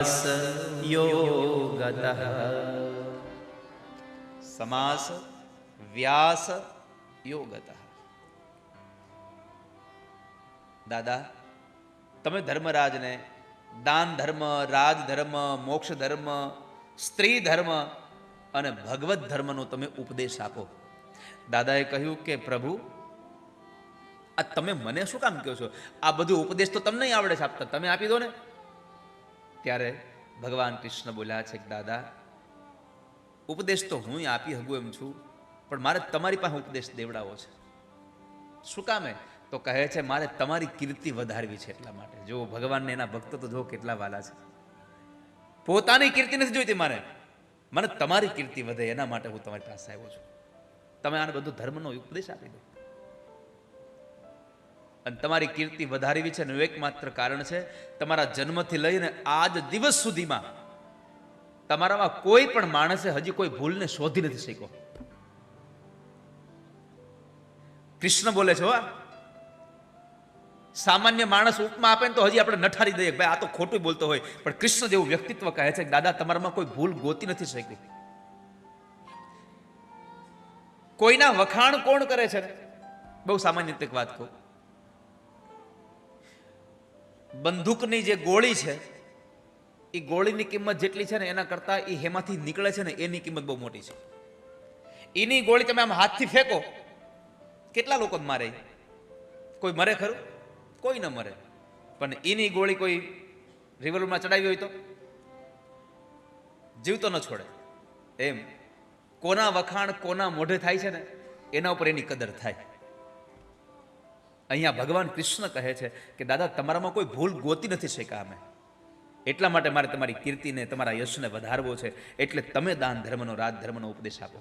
યોગતઃ સમાસ વ્યાસ યોગતઃ. દાદા, તમે ધર્મરાજને દાન ધર્મ, રાજ ધર્મ, મોક્ષ ધર્મ, સ્ત્રી ધર્મ અને ભગવત ધર્મનો તમે ઉપદેશ આપો. દાદાએ કહ્યું કે પ્રભુ, આ તમે મને શું કામ કહો છો? આ બધું ઉપદેશ તો તમને આવડે છે, આપતા તમે આપી દો ને. ત્યારે ભગવાન કૃષ્ણ બોલ્યા છે કે દાદા, ઉપદેશ તો હું આપી શકું એમ છું, પણ મારે તમારી પાસે ઉપદેશ દેવડાવો છે. શું કામે? તો કહે છે મારે તમારી કીર્તિ વધારવી છે, એટલા માટે. જો ભગવાનને એના ભક્તો તો જો કેટલા વાલા છે. પોતાની કીર્તિ નથી જોઈતી મારે, મને તમારી કીર્તિ વધે એના માટે હું તમારી પાસે આવ્યો છું. તમે આને બધું ધર્મનો ઉપદેશ આપી દો. અને તમારી કીર્તિ વધારવી છે એનું એકમાત્ર કારણ છે, તમારા જન્મથી લઈને આજ દિવસ સુધીમાં તમારામાં કોઈ પણ માણસે હજી કોઈ ભૂલને શોધી નથી શક્યો. કૃષ્ણ બોલે છે, સામાન્ય માણસ ઉપમા આપે ને તો હજી આપણે નઠારી દઈએ, ભાઈ આ તો ખોટું બોલતો હોય. પણ કૃષ્ણ જેવું વ્યક્તિત્વ કહે છે કે દાદા, તમારામાં કોઈ ભૂલ ગોતી નથી શકી. કોઈના વખાણ કોણ કરે છે? બહુ સામાન્ય રીતે વાત કહું, બંદૂકની જે ગોળી છે એ ગોળીની કિંમત જેટલી છે ને એના કરતા એ હેમાંથી નીકળે છે ને એની કિંમત બહુ મોટી છે. એની ગોળી તમે આમ હાથથી ફેંકો, કેટલા લોકો મારે? કોઈ મરે ખરું? કોઈ ન મરે. પણ એની ગોળી કોઈ રિવોલ્વરમાં ચડાવી હોય તો જીવ તો ન છોડે. એમ કોના વખાણ કોના મોઢે થાય છે ને એના ઉપર એની કદર થાય. અહીંયા ભગવાન કૃષ્ણ કહે છે કે દાદા, તમારામાં કોઈ ભૂલ ગોતી નથી શક્યા અમે, એટલા માટે મારે તમારી કીર્તિને તમારા યશને વધારવો છે. એટલે તમે દાન ધર્મનો, રાજ ધર્મનો ઉપદેશ આપો.